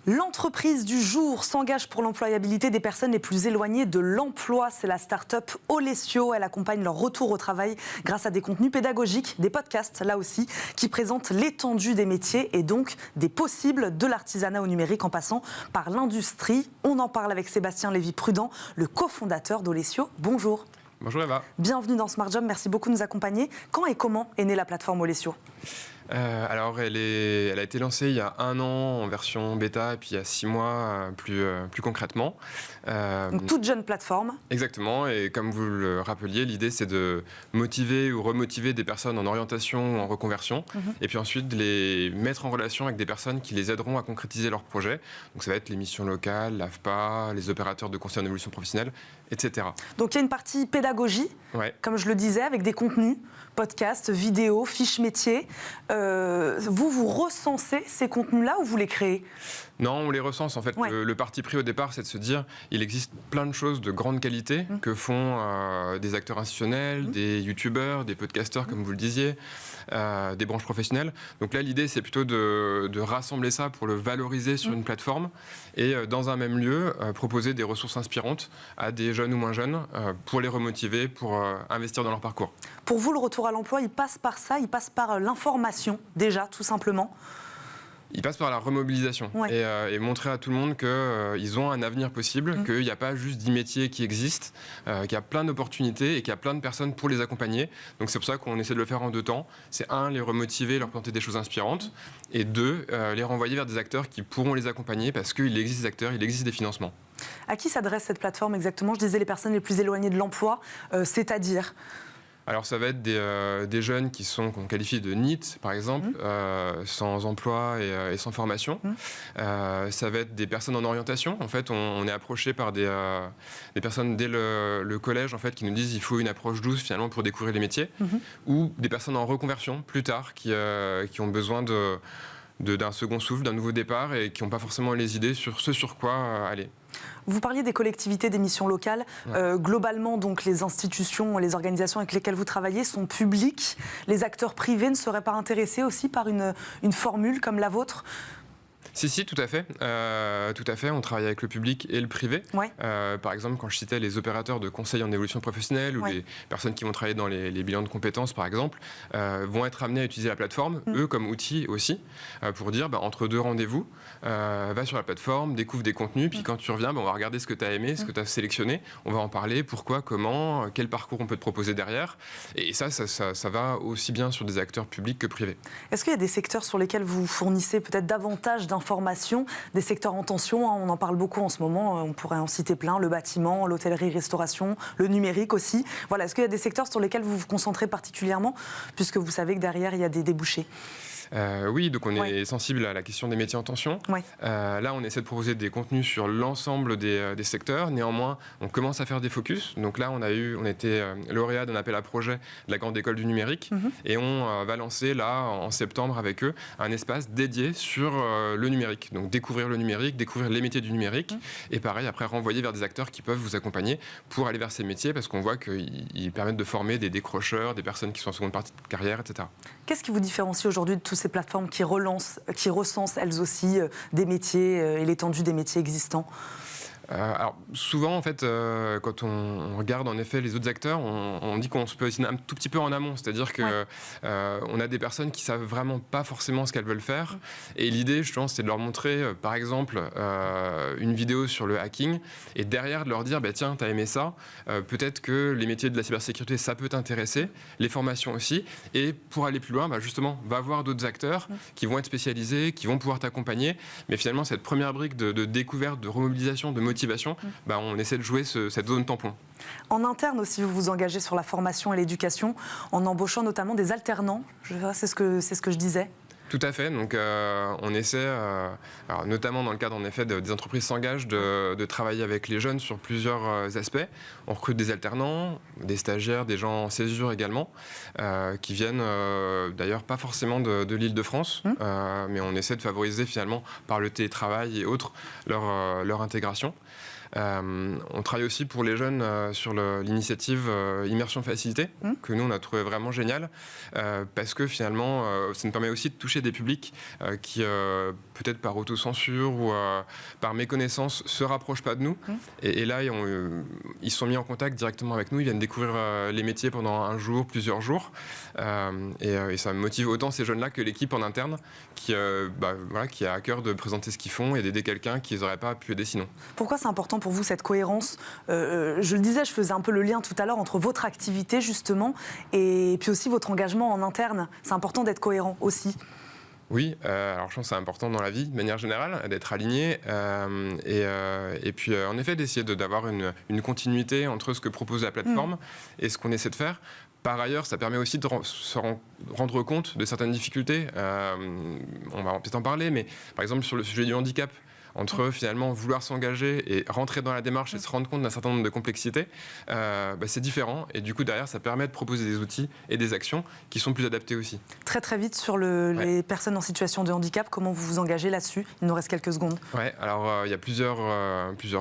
L'entreprise du jour s'engage pour l'employabilité des personnes les plus éloignées de l'emploi. C'est la start-up Olesio. Elle accompagne leur retour au travail grâce à des contenus pédagogiques, des podcasts là aussi, qui présentent l'étendue des métiers et donc des possibles de l'artisanat au numérique en passant par l'industrie. On en parle avec Sébastien Lévy-Prudent, le cofondateur d'Olesio. Bonjour. Bonjour Eva. Bienvenue dans Smart Job, merci beaucoup de nous accompagner. Quand et comment est née la plateforme Olesio ? Alors, elle a été lancée il y a 1 an en version bêta et puis il y a 6 mois plus concrètement. Donc, toute jeune plateforme. Exactement, et comme vous le rappeliez, l'idée c'est de motiver ou remotiver des personnes en orientation ou en reconversion, et puis ensuite de les mettre en relation avec des personnes qui les aideront à concrétiser leurs projets. Donc ça va être les missions locales, l'AFPA, les opérateurs de conseil en évolution professionnelle, etc. Donc il y a une partie pédagogie, comme je le disais, avec des contenus, podcasts, vidéos, fiches métiers. Vous recensez ces contenus-là ou vous les créez ? Non, on les recense. En fait, le parti pris au départ, c'est de se dire il existe plein de choses de grande qualité que font des acteurs institutionnels, des youtubeurs, des podcasteurs, comme vous le disiez, des branches professionnelles. Donc là, l'idée, c'est plutôt de rassembler ça pour le valoriser sur une plateforme et, dans un même lieu, proposer des ressources inspirantes à des jeunes ou moins jeunes pour les remotiver, pour investir dans leur parcours. Pour vous, le retour à l'emploi, il passe par ça, il passe par l'information, déjà, tout simplement. Il passe par la remobilisation et montrer à tout le monde qu'ils ont un avenir possible, qu'il n'y a pas juste 10 métiers qui existent, qu'il y a plein d'opportunités et qu'il y a plein de personnes pour les accompagner. Donc c'est pour ça qu'on essaie de le faire en 2 temps. C'est 1, les remotiver, leur planter des choses inspirantes, et 2, les renvoyer vers des acteurs qui pourront les accompagner parce qu'il existe des acteurs, il existe des financements. À qui s'adresse cette plateforme exactement ? Je disais les personnes les plus éloignées de l'emploi, c'est-à-dire ? Alors ça va être des jeunes qu'on qualifie de NEET, par exemple, sans emploi et sans formation. Ça va être des personnes en orientation. En fait, on est approché par des personnes dès le collège, en fait, qui nous disent qu'il faut une approche douce, finalement, pour découvrir les métiers. Ou des personnes en reconversion, plus tard, qui ont besoin d'un second souffle, d'un nouveau départ et qui n'ont pas forcément les idées sur ce sur quoi aller. Vous parliez des collectivités, des missions locales. Globalement, donc, les institutions, les organisations avec lesquelles vous travaillez sont publiques. Les acteurs privés ne seraient pas intéressés aussi par une formule comme la vôtre ? Si, tout à fait. Tout à fait. On travaille avec le public et le privé. Par exemple, quand je citais les opérateurs de conseil en évolution professionnelle ou les personnes qui vont travailler dans les bilans de compétences, par exemple, vont être amenés à utiliser la plateforme, eux comme outil aussi, pour dire, entre 2 rendez-vous, va sur la plateforme, découvre des contenus, puis quand tu reviens, on va regarder ce que tu as aimé, ce que tu as sélectionné, on va en parler, pourquoi, comment, quel parcours on peut te proposer derrière. Et ça va aussi bien sur des acteurs publics que privés. Est-ce qu'il y a des secteurs sur lesquels vous fournissez peut-être davantage d'informations, des secteurs en tension, on en parle beaucoup en ce moment, on pourrait en citer plein, le bâtiment, l'hôtellerie-restauration, le numérique aussi. Voilà, est-ce qu'il y a des secteurs sur lesquels vous vous concentrez particulièrement, puisque vous savez que derrière, il y a des débouchés ? Oui, donc on est sensible à la question des métiers en tension. Là, on essaie de proposer des contenus sur l'ensemble des secteurs. Néanmoins, on commence à faire des focus. Donc là, on était lauréat d'un appel à projet de la Grande École du numérique et on va lancer là, en septembre avec eux, un espace dédié sur le numérique. Donc découvrir le numérique, découvrir les métiers du numérique et pareil, après renvoyer vers des acteurs qui peuvent vous accompagner pour aller vers ces métiers parce qu'on voit qu'ils permettent de former des décrocheurs, des personnes qui sont en seconde partie de carrière, etc. Qu'est-ce qui vous différencie aujourd'hui de tous ces plateformes qui recensent elles aussi des métiers et l'étendue des métiers existants ? Alors souvent en fait quand on regarde en effet les autres acteurs, on dit qu'on se positionne un tout petit peu en amont, c'est-à-dire que on a des personnes qui savent vraiment pas forcément ce qu'elles veulent faire et l'idée je pense c'est de leur montrer par exemple une vidéo sur le hacking et derrière de leur dire tiens t'as aimé ça, peut-être que les métiers de la cybersécurité ça peut t'intéresser, les formations aussi et pour aller plus loin justement va voir d'autres acteurs qui vont être spécialisés, qui vont pouvoir t'accompagner mais finalement cette première brique de découverte, de remobilisation, de motivation, on essaie de jouer cette zone tampon. En interne aussi, vous vous engagez sur la formation et l'éducation en embauchant notamment des alternants. C'est ce que je disais. Tout à fait. Donc, on essaie, alors, notamment dans le cadre en effet des entreprises s'engagent de travailler avec les jeunes sur plusieurs aspects. On recrute des alternants, des stagiaires, des gens en césure également, qui viennent d'ailleurs pas forcément de l'Île-de-France, mais on essaie de favoriser finalement par le télétravail et autres leur intégration. On travaille aussi pour les jeunes sur l'initiative Immersion Facilité, que nous, on a trouvé vraiment géniale, parce que finalement, ça nous permet aussi de toucher des publics qui, peut-être par autocensure ou par méconnaissance, se rapprochent pas de nous. Et là, ils sont mis en contact directement avec nous, ils viennent découvrir les métiers pendant un jour, plusieurs jours. Et ça motive autant ces jeunes-là que l'équipe en interne qui a à cœur de présenter ce qu'ils font et d'aider quelqu'un qu'ils n'auraient pas pu aider sinon. Pourquoi c'est important pour vous cette cohérence ? Je le disais, je faisais un peu le lien tout à l'heure entre votre activité justement et puis aussi votre engagement en interne. C'est important d'être cohérent aussi. Oui, alors je pense que c'est important dans la vie, de manière générale, d'être aligné et puis en effet d'essayer d'avoir une continuité entre ce que propose la plateforme et ce qu'on essaie de faire. Par ailleurs, ça permet aussi de se rendre compte de certaines difficultés. On va peut-être en parler, mais par exemple sur le sujet du handicap, entre finalement vouloir s'engager et rentrer dans la démarche et se rendre compte d'un certain nombre de complexités, c'est différent. Et du coup, derrière, ça permet de proposer des outils et des actions qui sont plus adaptés aussi. Très très vite sur les personnes en situation de handicap, comment vous vous engagez là-dessus ? Il nous reste quelques secondes. Ouais, alors il y a plusieurs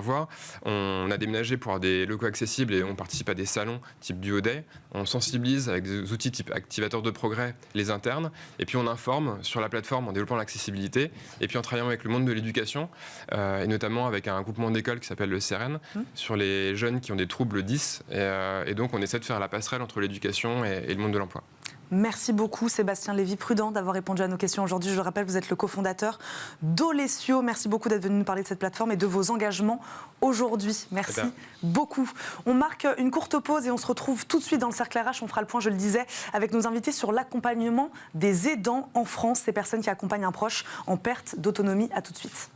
voies. On a déménagé pour avoir des locaux accessibles et on participe à des salons type Duo Day. On sensibilise avec des outils type activateur de progrès les internes. Et puis on informe sur la plateforme en développant l'accessibilité. Et puis en travaillant avec le monde de l'éducation. Et notamment avec un groupement d'écoles qui s'appelle le CEREN, sur les jeunes qui ont des troubles 10. Et donc, on essaie de faire la passerelle entre l'éducation et le monde de l'emploi. Merci beaucoup Sébastien Lévy-Prudent d'avoir répondu à nos questions aujourd'hui. Je le rappelle, vous êtes le cofondateur d'Olesio. Merci beaucoup d'être venu nous parler de cette plateforme et de vos engagements aujourd'hui. Merci beaucoup. On marque une courte pause et on se retrouve tout de suite dans le Cercle RH. On fera le point, je le disais, avec nos invités sur l'accompagnement des aidants en France, ces personnes qui accompagnent un proche en perte d'autonomie. À tout de suite.